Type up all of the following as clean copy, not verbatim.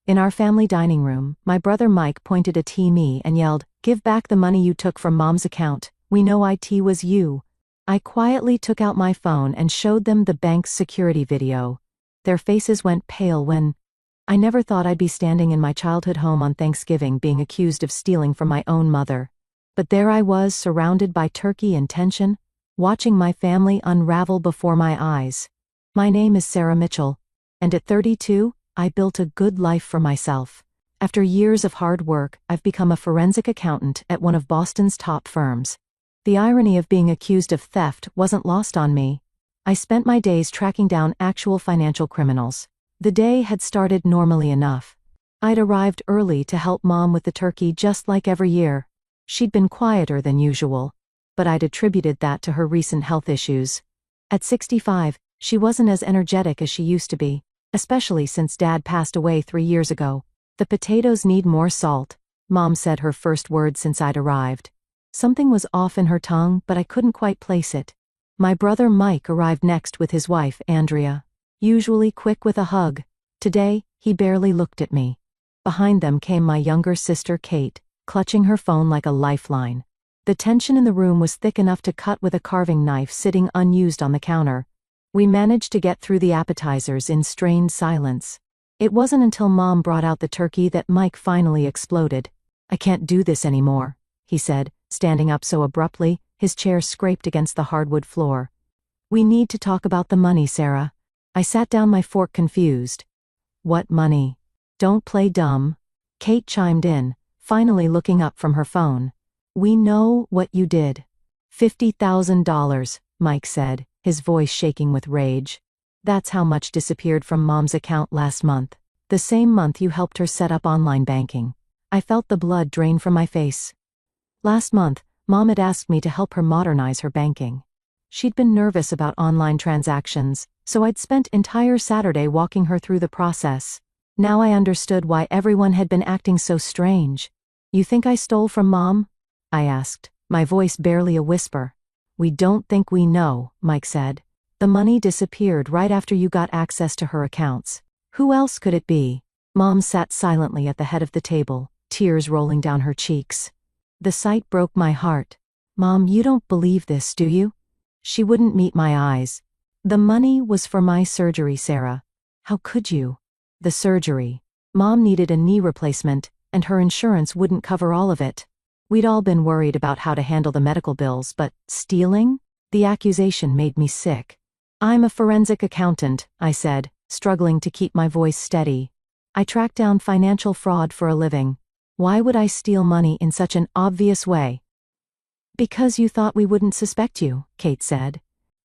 In our family dining room, my brother Mike pointed at me and yelled, "Give back the money you took from Mom's account. We know it was you." I quietly took out my phone and showed them the bank's security video. Their faces went pale when I never thought I'd be standing in my childhood home on Thanksgiving being accused of stealing from my own mother. But there I was, surrounded by turkey and tension, watching my family unravel before my eyes. My name is Sarah Mitchell, and at 32, I built a good life for myself. After years of hard work, I've become a forensic accountant at one of Boston's top firms. The irony of being accused of theft wasn't lost on me. I spent my days tracking down actual financial criminals. The day had started normally enough. I'd arrived early to help Mom with the turkey just like every year. She'd been quieter than usual, but I'd attributed that to her recent health issues. At 65, she wasn't as energetic as she used to be, especially since Dad passed away 3 years ago. "The potatoes need more salt," Mom said, her first word since I'd arrived. Something was off in her tongue, but I couldn't quite place it. My brother Mike arrived next with his wife, Andrea. Usually quick with a hug. Today, he barely looked at me. Behind them came my younger sister Kate, clutching her phone like a lifeline. The tension in the room was thick enough to cut with a carving knife sitting unused on the counter. We managed to get through the appetizers in strained silence. It wasn't until Mom brought out the turkey that Mike finally exploded. "I can't do this anymore," he said, standing up so abruptly, his chair scraped against the hardwood floor. "We need to talk about the money, Sarah." I sat down, my fork confused. "What money? Don't play dumb." Kate chimed in, finally looking up from her phone. "We know what you did." $50,000, Mike said, his voice shaking with rage. "That's how much disappeared from Mom's account last month. The same month you helped her set up online banking." I felt the blood drain from my face. Last month, Mom had asked me to help her modernize her banking. She'd been nervous about online transactions, so I'd spent entire Saturday walking her through the process. Now I understood why everyone had been acting so strange. "You think I stole from Mom?" I asked, my voice barely a whisper. "We don't think we know," Mike said. "The money disappeared right after you got access to her accounts. Who else could it be?" Mom sat silently at the head of the table, tears rolling down her cheeks. The sight broke my heart. "Mom, you don't believe this, do you?" She wouldn't meet my eyes. "The money was for my surgery, Sarah. How could you?" "The surgery. Mom needed a knee replacement, and her insurance wouldn't cover all of it. We'd all been worried about how to handle the medical bills, but stealing?" The accusation made me sick. "I'm a forensic accountant," I said, struggling to keep my voice steady. "I track down financial fraud for a living. Why would I steal money in such an obvious way?" "Because you thought we wouldn't suspect you," Kate said.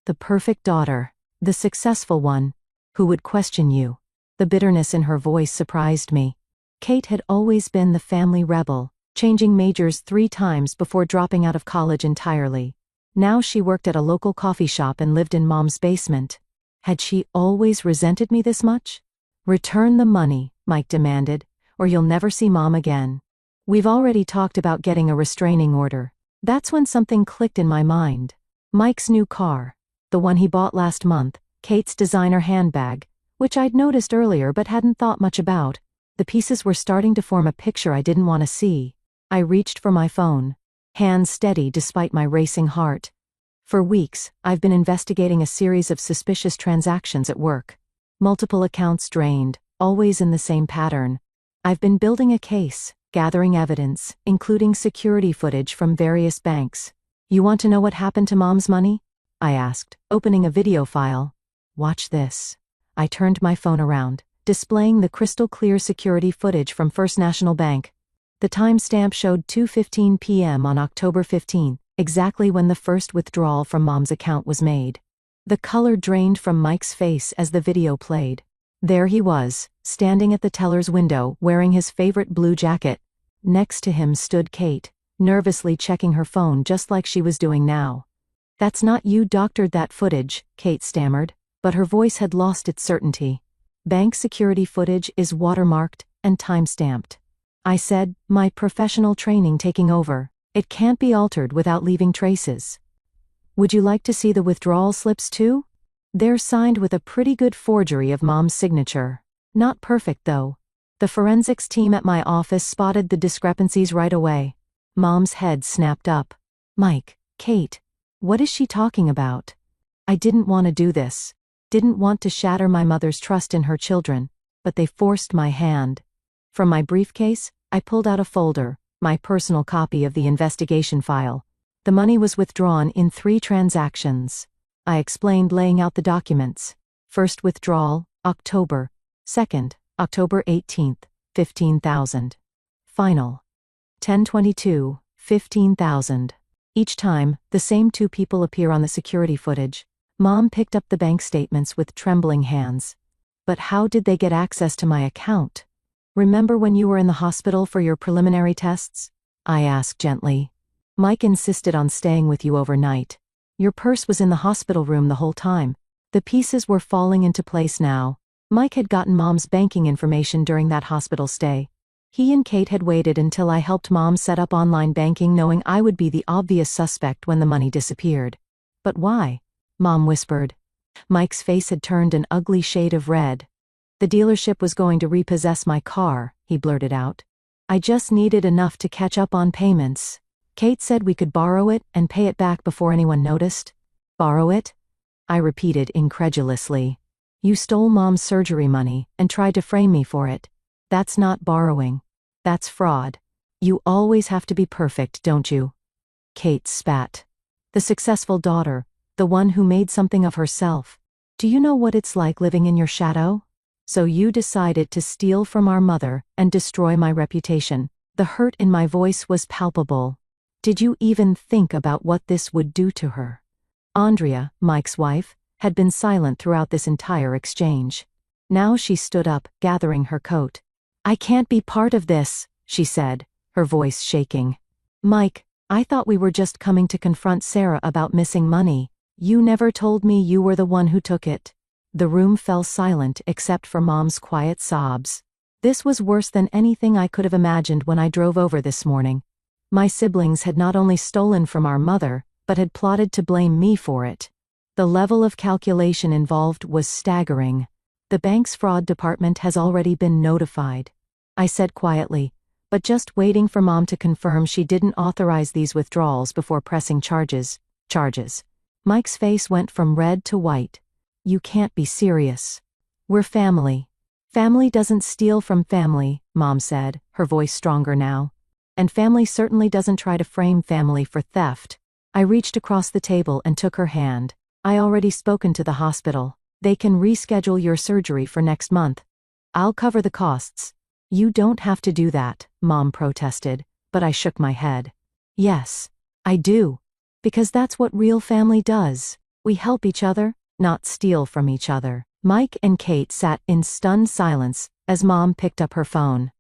"The perfect daughter, the successful one. Who would question you?" The bitterness in her voice surprised me. Kate had always been the family rebel, changing majors 3 times before dropping out of college entirely. Now she worked at a local coffee shop and lived in Mom's basement. Had she always resented me this much? "Return the money," Mike demanded, "or you'll never see Mom again." "We've already talked about getting a restraining order." That's when something clicked in my mind. Mike's new car, the one he bought last month, Kate's designer handbag, which I'd noticed earlier but hadn't thought much about. The pieces were starting to form a picture I didn't want to see. I reached for my phone, hands steady despite my racing heart. For weeks, I've been investigating a series of suspicious transactions at work. Multiple accounts drained, always in the same pattern. I've been building a case, gathering evidence, including security footage from various banks. "You want to know what happened to Mom's money?" I asked, opening a video file. "Watch this." I turned my phone around, displaying the crystal-clear security footage from First National Bank. The timestamp showed 2:15 p.m. on October 15, exactly when the first withdrawal from Mom's account was made. The color drained from Mike's face as the video played. There he was, standing at the teller's window, wearing his favorite blue jacket. Next to him stood Kate, nervously checking her phone just like she was doing now. "That's not you doctored that footage," Kate stammered, but her voice had lost its certainty. "Bank security footage is watermarked and time-stamped." I said, my professional training taking over. "It can't be altered without leaving traces." "Would you like to see the withdrawal slips too?" "They're signed with a pretty good forgery of Mom's signature. Not perfect though." The forensics team at my office spotted the discrepancies right away. Mom's head snapped up. Mike, Kate, what is she talking about? I didn't want to do this. Didn't want to shatter my mother's trust in her children, but they forced my hand. From my briefcase, I pulled out a folder, my personal copy of the investigation file. The money was withdrawn in 3 transactions. I explained, laying out the documents. First withdrawal, October. Second, October 18th, 15,000. Final. 10/22, 15,000. Each time, the same 2 people appear on the security footage. Mom picked up the bank statements with trembling hands. But how did they get access to my account? Remember when you were in the hospital for your preliminary tests? I asked gently. Mike insisted on staying with you overnight. Your purse was in the hospital room the whole time. The pieces were falling into place now. Mike had gotten Mom's banking information during that hospital stay. He and Kate had waited until I helped Mom set up online banking, knowing I would be the obvious suspect when the money disappeared. But why? Mom whispered. Mike's face had turned an ugly shade of red. The dealership was going to repossess my car, he blurted out. I just needed enough to catch up on payments. Kate said we could borrow it and pay it back before anyone noticed. Borrow it? I repeated incredulously. You stole Mom's surgery money and tried to frame me for it. That's not borrowing. That's fraud. You always have to be perfect, don't you? Kate spat. The successful daughter, the one who made something of herself. Do you know what it's like living in your shadow? So you decided to steal from our mother and destroy my reputation. The hurt in my voice was palpable. Did you even think about what this would do to her? Andrea, Mike's wife, had been silent throughout this entire exchange. Now she stood up, gathering her coat. I can't be part of this, she said, her voice shaking. Mike, I thought we were just coming to confront Sarah about missing money. You never told me you were the one who took it. The room fell silent except for Mom's quiet sobs. This was worse than anything I could have imagined when I drove over this morning. My siblings had not only stolen from our mother, but had plotted to blame me for it. The level of calculation involved was staggering. The bank's fraud department has already been notified. I said quietly, but just waiting for Mom to confirm she didn't authorize these withdrawals before pressing charges. Mike's face went from red to white. You can't be serious. We're family. Family doesn't steal from family, Mom said, her voice stronger now. And family certainly doesn't try to frame family for theft. I reached across the table and took her hand. I already spoken to the hospital. They can reschedule your surgery for next month. I'll cover the costs. You don't have to do that, Mom protested, but I shook my head. Yes, I do. Because that's what real family does. We help each other, not steal from each other. Mike and Kate sat in stunned silence as Mom picked up her phone.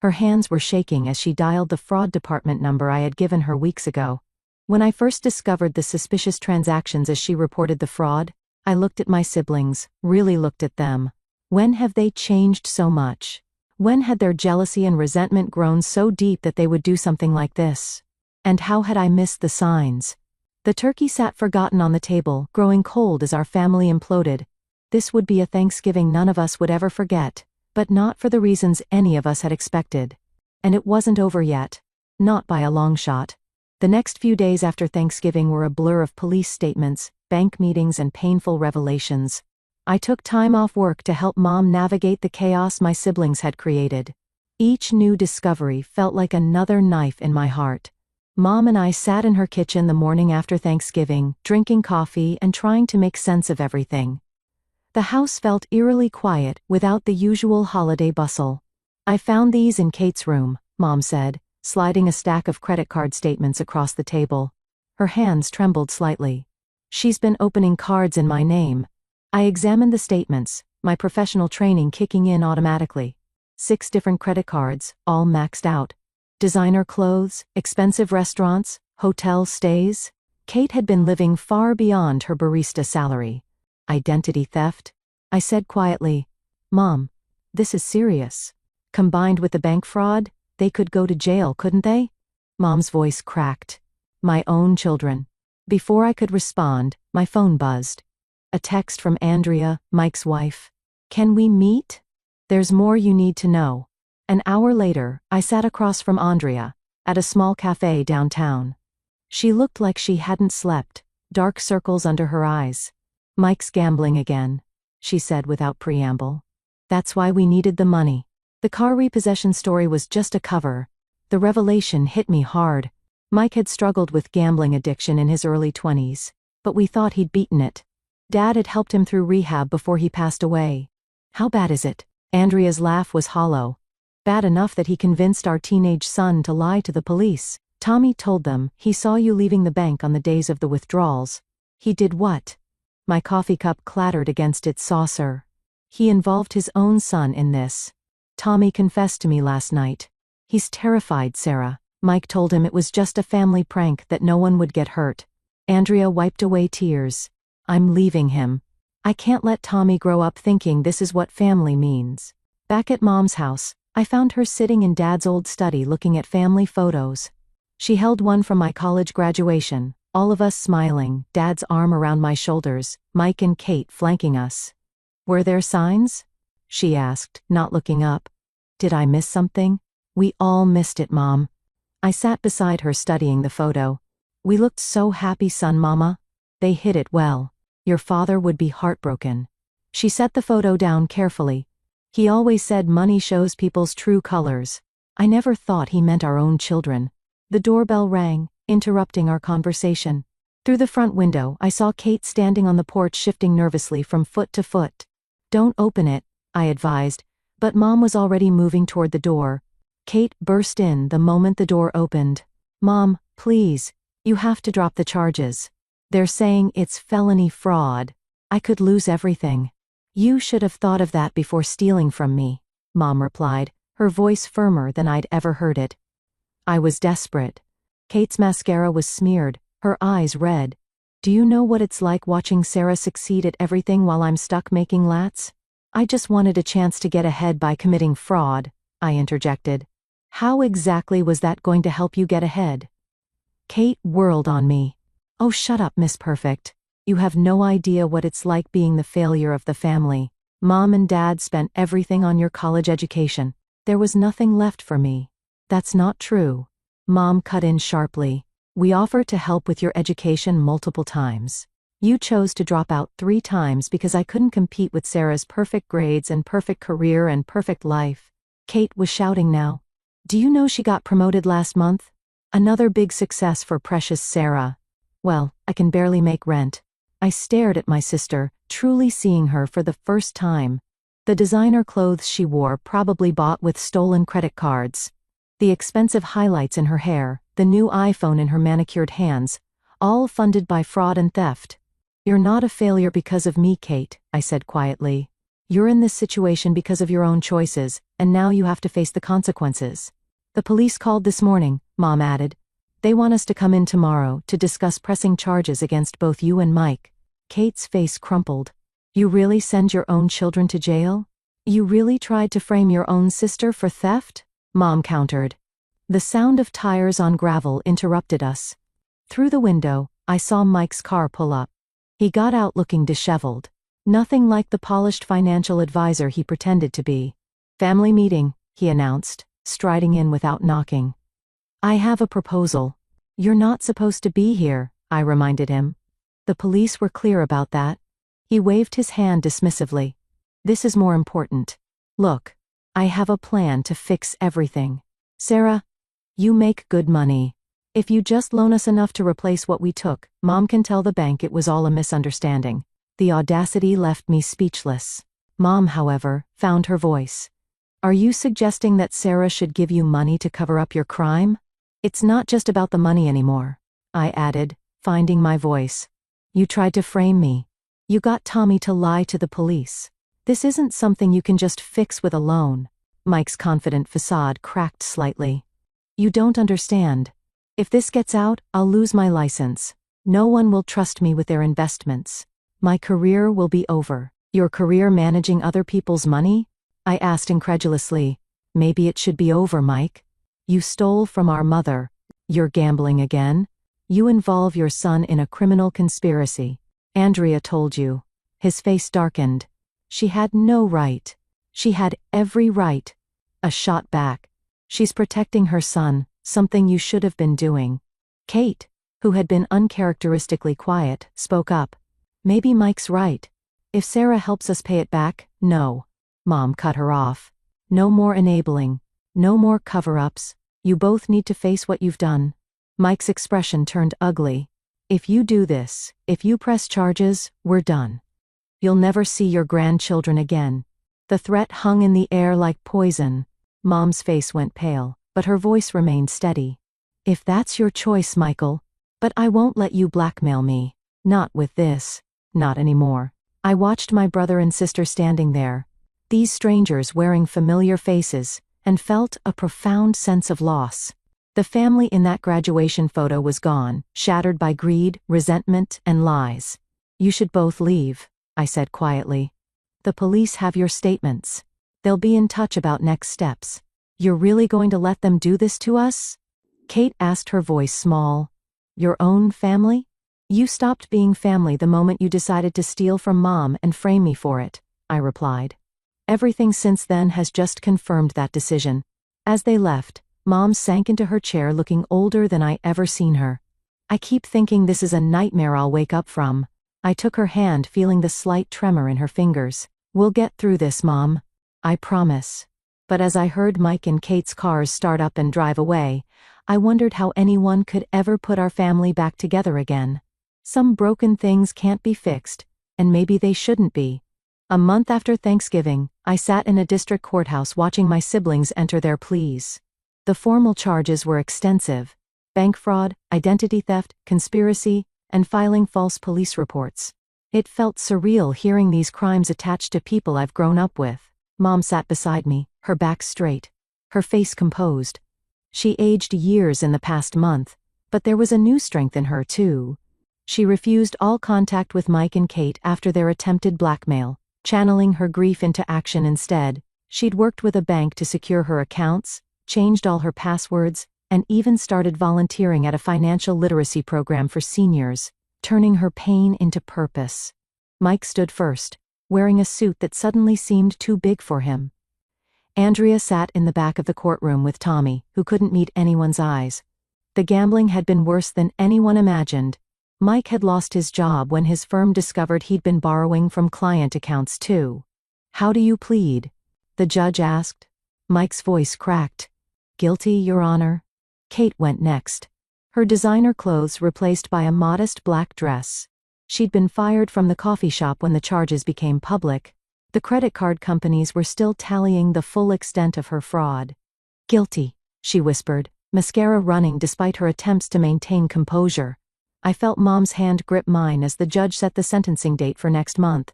Her hands were shaking as she dialed the fraud department number I had given her weeks ago. When I first discovered the suspicious transactions as she reported the fraud, I looked at my siblings, really looked at them. When have they changed so much? When had their jealousy and resentment grown so deep that they would do something like this? And how had I missed the signs? The turkey sat forgotten on the table, growing cold as our family imploded. This would be a Thanksgiving none of us would ever forget, but not for the reasons any of us had expected. And it wasn't over yet. Not by a long shot. The next few days after Thanksgiving were a blur of police statements, bank meetings, and painful revelations. I took time off work to help Mom navigate the chaos my siblings had created. Each new discovery felt like another knife in my heart. Mom and I sat in her kitchen the morning after Thanksgiving, drinking coffee and trying to make sense of everything. The house felt eerily quiet without the usual holiday bustle. I found these in Kate's room, Mom said, sliding a stack of credit card statements across the table. Her hands trembled slightly. She's been opening cards in my name. I examined the statements, my professional training kicking in automatically. 6 different credit cards, all maxed out. Designer clothes, expensive restaurants, hotel stays. Kate had been living far beyond her barista salary. Identity theft? I said quietly, Mom, this is serious. Combined with the bank fraud, they could go to jail, couldn't they? Mom's voice cracked. My own children. Before I could respond, my phone buzzed. A text from Andrea, Mike's wife. Can we meet? There's more you need to know. An hour later, I sat across from Andrea, at a small cafe downtown. She looked like she hadn't slept, dark circles under her eyes. "Mike's gambling again," she said without preamble. "That's why we needed the money." The car repossession story was just a cover. The revelation hit me hard. Mike had struggled with gambling addiction in his early 20s, but we thought he'd beaten it. Dad had helped him through rehab before he passed away. "How bad is it?" Andrea's laugh was hollow. "Bad enough that he convinced our teenage son to lie to the police. Tommy told them he saw you leaving the bank on the days of the withdrawals." "He did what?" My coffee cup clattered against its saucer. "He involved his own son in this. Tommy confessed to me last night. He's terrified, Sarah. Mike told him it was just a family prank, that no one would get hurt." Andrea wiped away tears. "I'm leaving him. I can't let Tommy grow up thinking this is what family means." Back at Mom's house, I found her sitting in Dad's old study looking at family photos. She held one from my college graduation, all of us smiling, Dad's arm around my shoulders, Mike and Kate flanking us. "Were there signs?" she asked, not looking up. "Did I miss something?" "We all missed it, Mom." I sat beside her studying the photo. "We looked so happy, son, Mama. They hid it well. Your father would be heartbroken." She set the photo down carefully. "He always said money shows people's true colors. I never thought he meant our own children." The doorbell rang, interrupting our conversation. Through the front window, I saw Kate standing on the porch, shifting nervously from foot to foot. "Don't open it," I advised, but Mom was already moving toward the door. Kate burst in the moment the door opened. "Mom, please, you have to drop the charges. They're saying it's felony fraud. I could lose everything." "You should have thought of that before stealing from me," Mom replied, her voice firmer than I'd ever heard it. I was desperate. Kate's mascara was smeared, her eyes red. "Do you know what it's like watching Sarah succeed at everything while I'm stuck making lats?" "I just wanted a chance to get ahead by committing fraud," I interjected. "How exactly was that going to help you get ahead?" Kate whirled on me. "Oh, shut up, Miss Perfect. You have no idea what it's like being the failure of the family. Mom and Dad spent everything on your college education. There was nothing left for me." "That's not true." Mom cut in sharply. "We offered to help with your education multiple times. You chose to drop out 3 times because I couldn't compete with Sarah's perfect grades and perfect career and perfect life." Kate was shouting now. "Do you know she got promoted last month? Another big success for precious Sarah. Well, I can barely make rent." I stared at my sister, truly seeing her for the first time. The designer clothes she wore, probably bought with stolen credit cards. The expensive highlights in her hair, the new iPhone in her manicured hands, all funded by fraud and theft. "You're not a failure because of me, Kate," I said quietly. "You're in this situation because of your own choices, and now you have to face the consequences." "The police called this morning," Mom added. "They want us to come in tomorrow to discuss pressing charges against both you and Mike." Kate's face crumpled. "You really send your own children to jail? You really tried to frame your own sister for theft?" Mom countered. The sound of tires on gravel interrupted us. Through the window, I saw Mike's car pull up. He got out looking disheveled. Nothing like the polished financial advisor he pretended to be. "Family meeting," he announced, striding in without knocking. "I have a proposal." "You're not supposed to be here," I reminded him. "The police were clear about that." He waved his hand dismissively. "This is more important. Look, I have a plan to fix everything. Sarah, you make good money. If you just loan us enough to replace what we took, Mom can tell the bank it was all a misunderstanding." The audacity left me speechless. Mom, however, found her voice. "Are you suggesting that Sarah should give you money to cover up your crime?" "It's not just about the money anymore," I added, finding my voice. "You tried to frame me. You got Tommy to lie to the police. This isn't something you can just fix with a loan." Mike's confident facade cracked slightly. "You don't understand. If this gets out, I'll lose my license. No one will trust me with their investments. My career will be over." "Your career managing other people's money?" I asked incredulously. "Maybe it should be over, Mike. You stole from our mother. You're gambling again. You involve your son in a criminal conspiracy. Andrea told you." His face darkened. "She had no right. She had every right." A shot back. She's protecting her son, something you should have been doing. Kate, who had been uncharacteristically quiet, spoke up. Maybe Mike's right. If Sarah helps us pay it back, no. Mom cut her off. No more enabling. No more cover-ups. You both need to face what you've done. Mike's expression turned ugly. If you do this, if you press charges, we're done. You'll never see your grandchildren again. The threat hung in the air like poison. Mom's face went pale, but her voice remained steady. If that's your choice, Michael. But I won't let you blackmail me. Not with this. Not anymore. I watched my brother and sister standing there, these strangers wearing familiar faces, and felt a profound sense of loss. The family in that graduation photo was gone, shattered by greed, resentment, and lies. You should both leave, I said quietly. The police have your statements. They'll be in touch about next steps. You're really going to let them do this to us? Kate asked, her voice small. Your own family? You stopped being family the moment you decided to steal from Mom and frame me for it, I replied. Everything since then has just confirmed that decision. As they left, Mom sank into her chair looking older than I ever seen her. I keep thinking this is a nightmare I'll wake up from. I took her hand, feeling the slight tremor in her fingers. We'll get through this, Mom. I promise. But as I heard Mike and Kate's cars start up and drive away, I wondered how anyone could ever put our family back together again. Some broken things can't be fixed, and maybe they shouldn't be. A month after Thanksgiving, I sat in a district courthouse watching my siblings enter their pleas. The formal charges were extensive: bank fraud, identity theft, conspiracy, and filing false police reports. It felt surreal hearing these crimes attached to people I've grown up with. Mom sat beside me, her back straight, her face composed. She aged years in the past month, but there was a new strength in her too. She refused all contact with Mike and Kate after their attempted blackmail, channeling her grief into action instead. She'd worked with a bank to secure her accounts, changed all her passwords, and even started volunteering at a financial literacy program for seniors, turning her pain into purpose. Mike stood first, wearing a suit that suddenly seemed too big for him. Andrea sat in the back of the courtroom with Tommy, who couldn't meet anyone's eyes. The gambling had been worse than anyone imagined. Mike had lost his job when his firm discovered he'd been borrowing from client accounts too. How do you plead? The judge asked. Mike's voice cracked. Guilty, Your Honor. Kate went next. Her designer clothes replaced by a modest black dress. She'd been fired from the coffee shop when the charges became public. The credit card companies were still tallying the full extent of her fraud. Guilty, she whispered, mascara running despite her attempts to maintain composure. I felt Mom's hand grip mine as the judge set the sentencing date for next month.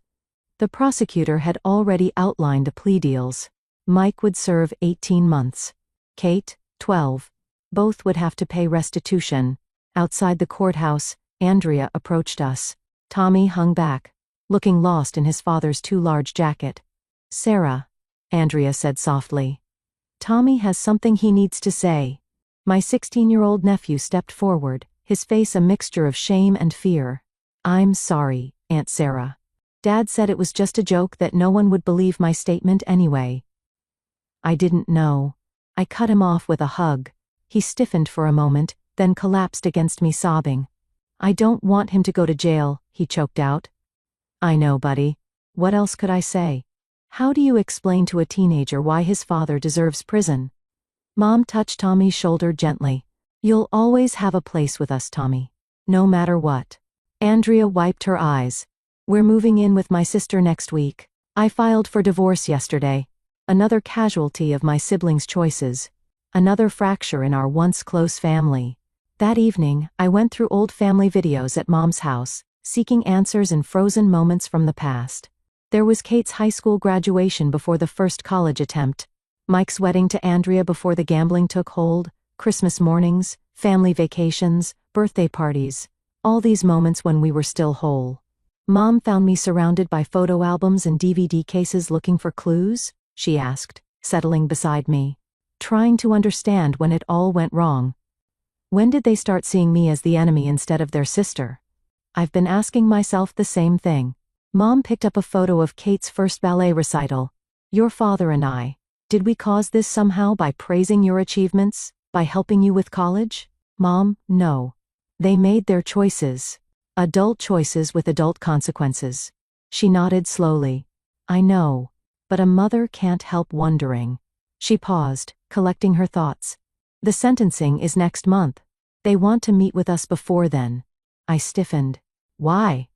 The prosecutor had already outlined the plea deals. Mike would serve 18 months. Kate, 12. Both would have to pay restitution. Outside the courthouse, Andrea approached us. Tommy hung back, looking lost in his father's too large jacket. Sarah, Andrea said softly. Tommy has something he needs to say. My 16-year-old nephew stepped forward, his face a mixture of shame and fear. I'm sorry, Aunt Sarah. Dad said it was just a joke, that no one would believe my statement anyway. I didn't know. I cut him off with a hug. He stiffened for a moment, then collapsed against me sobbing. I don't want him to go to jail, he choked out. I know, buddy. What else could I say? How do you explain to a teenager why his father deserves prison? Mom touched Tommy's shoulder gently. You'll always have a place with us, Tommy. No matter what. Andrea wiped her eyes. We're moving in with my sister next week. I filed for divorce yesterday. Another casualty of my siblings' choices. Another fracture in our once close family. That evening, I went through old family videos at Mom's house, seeking answers in frozen moments from the past. There was Kate's high school graduation before the first college attempt, Mike's wedding to Andrea before the gambling took hold, Christmas mornings, family vacations, birthday parties, all these moments when we were still whole. Mom found me surrounded by photo albums and DVD cases looking for clues, she asked, settling beside me. Trying to understand when it all went wrong. When did they start seeing me as the enemy instead of their sister? I've been asking myself the same thing. Mom picked up a photo of Kate's first ballet recital. Your father and I. Did we cause this somehow by praising your achievements, by helping you with college? Mom, no. They made their choices. Adult choices with adult consequences. She nodded slowly. I know. But a mother can't help wondering. She paused, collecting her thoughts. The sentencing is next month. They want to meet with us before then. I stiffened. Why?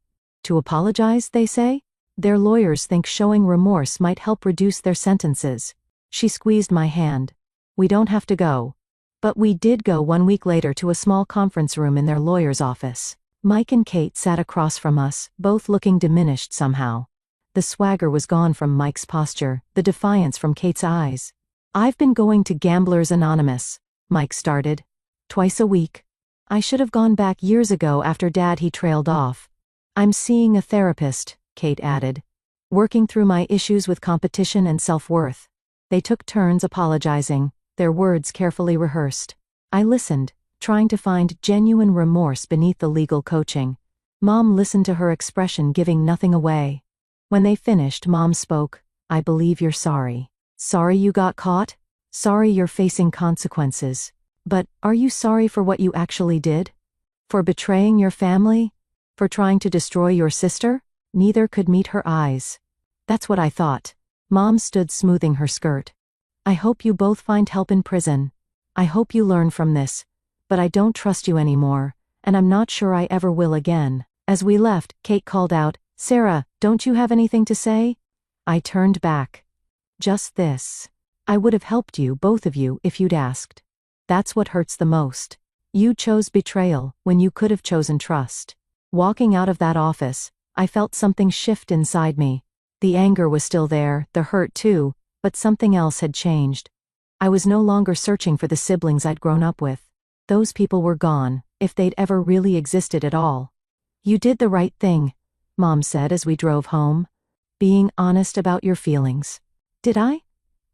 To apologize, they say? Their lawyers think showing remorse might help reduce their sentences. She squeezed my hand. We don't have to go. But we did go 1 week later to a small conference room in their lawyer's office. Mike and Kate sat across from us, both looking diminished somehow. The swagger was gone from Mike's posture, the defiance from Kate's eyes. I've been going to Gamblers Anonymous, Mike started. Twice a week. I should have gone back years ago after Dad he trailed off. I'm seeing a therapist, Kate added. Working through my issues with competition and self-worth. They took turns apologizing, their words carefully rehearsed. I listened, trying to find genuine remorse beneath the legal coaching. Mom listened to her expression, giving nothing away. When they finished, Mom spoke. I believe you're sorry. Sorry you got caught? Sorry you're facing consequences. But, are you sorry for what you actually did? For betraying your family? For trying to destroy your sister? Neither could meet her eyes. That's what I thought. Mom stood smoothing her skirt. I hope you both find help in prison. I hope you learn from this. But I don't trust you anymore, and I'm not sure I ever will again. As we left, Kate called out, Sarah, don't you have anything to say? I turned back. Just this. I would have helped you, both of you, if you'd asked. That's what hurts the most. You chose betrayal when you could have chosen trust. Walking out of that office, I felt something shift inside me. The anger was still there, the hurt too, but something else had changed. I was no longer searching for the siblings I'd grown up with. Those people were gone, if they'd ever really existed at all. You did the right thing, Mom said as we drove home. Being honest about your feelings. Did I?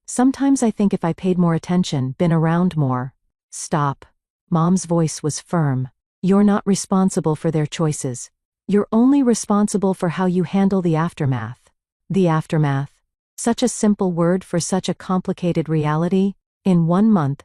Sometimes I think if I paid more attention, been around more. Stop. Mom's voice was firm. You're not responsible for their choices. You're only responsible for how you handle the aftermath. The aftermath. Such a simple word for such a complicated reality. In 1 month,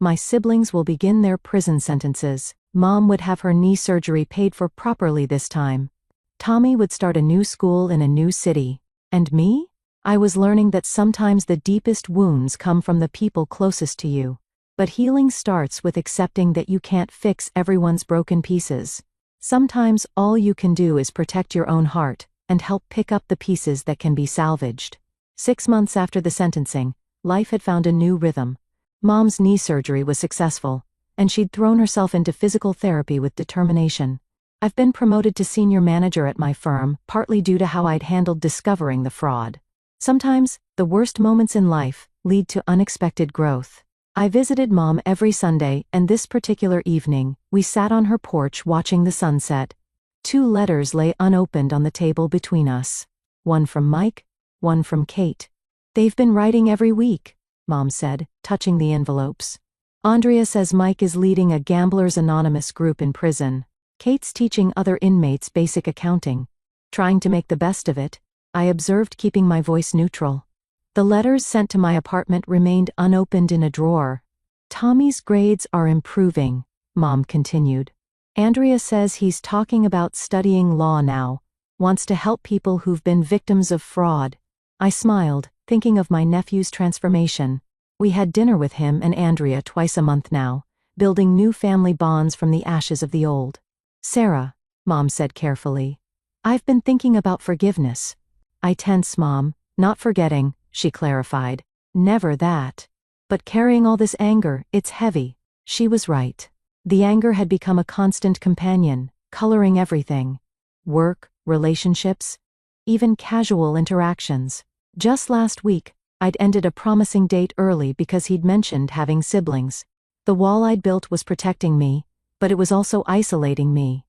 my siblings will begin their prison sentences. Mom would have her knee surgery paid for properly this time. Tommy would start a new school in a new city. And me? I was learning that sometimes the deepest wounds come from the people closest to you. But healing starts with accepting that you can't fix everyone's broken pieces. Sometimes all you can do is protect your own heart and help pick up the pieces that can be salvaged. 6 months after the sentencing, life had found a new rhythm. Mom's knee surgery was successful, and she'd thrown herself into physical therapy with determination. I've been promoted to senior manager at my firm, partly due to how I'd handled discovering the fraud. Sometimes, the worst moments in life lead to unexpected growth. I visited Mom every Sunday, and this particular evening, we sat on her porch watching the sunset. 2 letters lay unopened on the table between us. One from Mike, one from Kate. They've been writing every week, Mom said, touching the envelopes. Andrea says Mike is leading a Gamblers Anonymous group in prison. Kate's teaching other inmates basic accounting. Trying to make the best of it, I observed, keeping my voice neutral. The letters sent to my apartment remained unopened in a drawer. Tommy's grades are improving, Mom continued. Andrea says he's talking about studying law now, wants to help people who've been victims of fraud. I smiled, thinking of my nephew's transformation. We had dinner with him and Andrea twice a month now, building new family bonds from the ashes of the old. Sarah, Mom said carefully. I've been thinking about forgiveness. I tense, Mom, not forgetting, she clarified. Never that. But carrying all this anger, it's heavy. She was right. The anger had become a constant companion, coloring everything. Work, relationships, even casual interactions. Just last week, I'd ended a promising date early because he'd mentioned having siblings. The wall I'd built was protecting me, but it was also isolating me.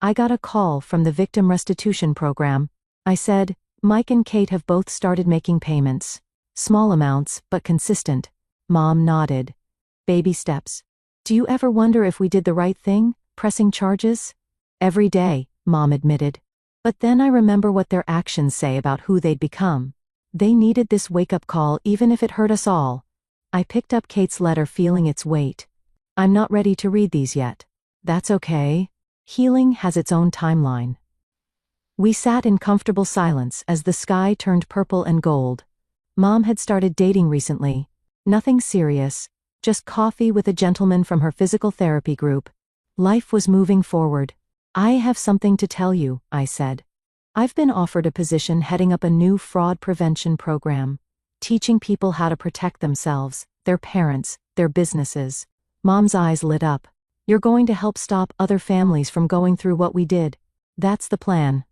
I got a call from the victim restitution program. I said, Mike and Kate have both started making payments. Small amounts, but consistent. Mom nodded. Baby steps. Do you ever wonder if we did the right thing, pressing charges? Every day, Mom admitted. But then I remember what their actions say about who they'd become. They needed this wake-up call even if it hurt us all. I picked up Kate's letter feeling its weight. I'm not ready to read these yet. That's okay. Healing has its own timeline. We sat in comfortable silence as the sky turned purple and gold. Mom had started dating recently. Nothing serious, just coffee with a gentleman from her physical therapy group. Life was moving forward. I have something to tell you, I said. I've been offered a position heading up a new fraud prevention program, teaching people how to protect themselves, their parents, their businesses. Mom's eyes lit up. You're going to help stop other families from going through what we did. That's the plan.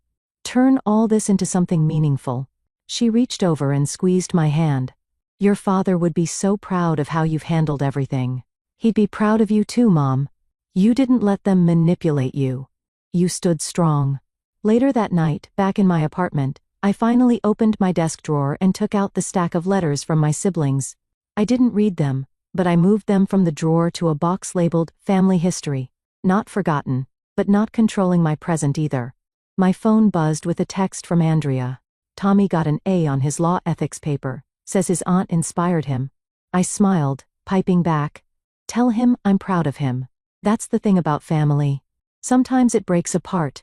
Turn all this into something meaningful. She reached over and squeezed my hand. Your father would be so proud of how you've handled everything. He'd be proud of you too, Mom. You didn't let them manipulate you. You stood strong. Later that night, back in my apartment, I finally opened my desk drawer and took out the stack of letters from my siblings. I didn't read them, but I moved them from the drawer to a box labeled Family History. Not forgotten, but not controlling my present either. My phone buzzed with a text from Andrea. Tommy got an A on his law ethics paper, says his aunt inspired him. I smiled, piping back. Tell him I'm proud of him. That's the thing about family. Sometimes it breaks apart,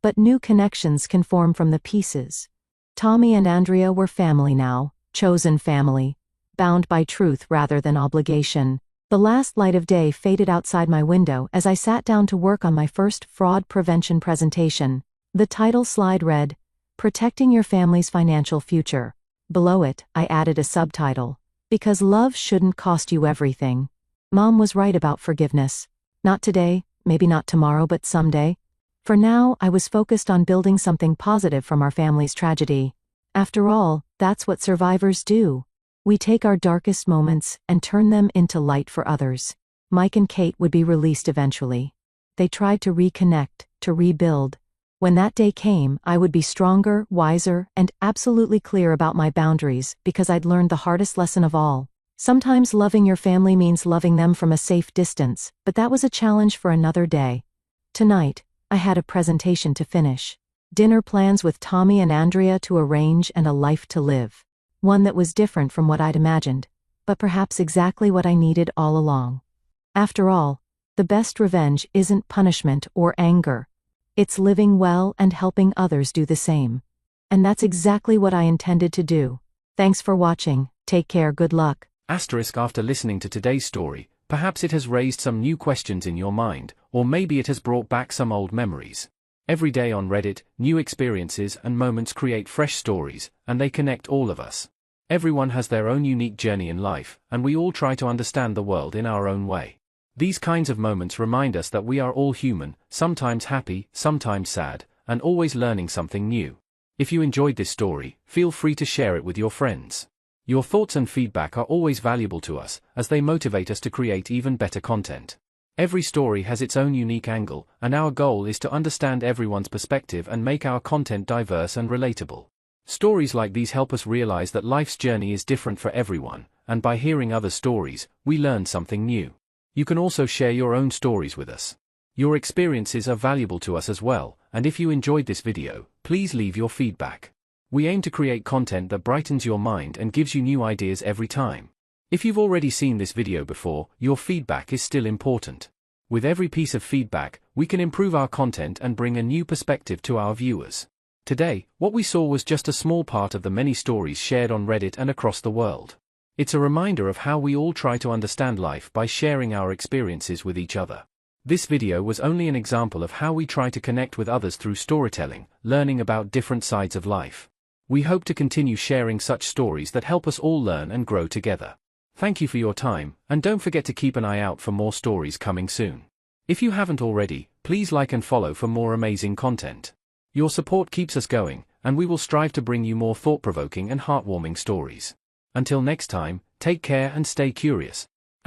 but new connections can form from the pieces. Tommy and Andrea were family now, chosen family, bound by truth rather than obligation. The last light of day faded outside my window as I sat down to work on my first fraud prevention presentation. The title slide read, Protecting Your Family's Financial Future. Below it, I added a subtitle, Because Love Shouldn't Cost You Everything. Mom was right about forgiveness. Not today, maybe not tomorrow, but someday. For now, I was focused on building something positive from our family's tragedy. After all, that's what survivors do. We take our darkest moments and turn them into light for others. Mike and Kate would be released eventually. They tried to reconnect, to rebuild. When that day came, I would be stronger, wiser, and absolutely clear about my boundaries because I'd learned the hardest lesson of all. Sometimes loving your family means loving them from a safe distance, but that was a challenge for another day. Tonight, I had a presentation to finish. Dinner plans with Tommy and Andrea to arrange and a life to live. One that was different from what I'd imagined, but perhaps exactly what I needed all along. After all, the best revenge isn't punishment or anger. It's living well and helping others do the same. And that's exactly what I intended to do. Thanks for watching. Take care. Good luck. After listening to today's story, perhaps it has raised some new questions in your mind, or maybe it has brought back some old memories. Every day on Reddit, new experiences and moments create fresh stories, and they connect all of us. Everyone has their own unique journey in life, and we all try to understand the world in our own way. These kinds of moments remind us that we are all human, sometimes happy, sometimes sad, and always learning something new. If you enjoyed this story, feel free to share it with your friends. Your thoughts and feedback are always valuable to us, as they motivate us to create even better content. Every story has its own unique angle, and our goal is to understand everyone's perspective and make our content diverse and relatable. Stories like these help us realize that life's journey is different for everyone, and by hearing other stories, we learn something new. You can also share your own stories with us. Your experiences are valuable to us as well, and if you enjoyed this video, please leave your feedback. We aim to create content that brightens your mind and gives you new ideas every time. If you've already seen this video before, your feedback is still important. With every piece of feedback, we can improve our content and bring a new perspective to our viewers. Today, what we saw was just a small part of the many stories shared on Reddit and across the world. It's a reminder of how we all try to understand life by sharing our experiences with each other. This video was only an example of how we try to connect with others through storytelling, learning about different sides of life. We hope to continue sharing such stories that help us all learn and grow together. Thank you for your time, and don't forget to keep an eye out for more stories coming soon. If you haven't already, please like and follow for more amazing content. Your support keeps us going, and we will strive to bring you more thought-provoking and heartwarming stories. Until next time, take care and stay curious. **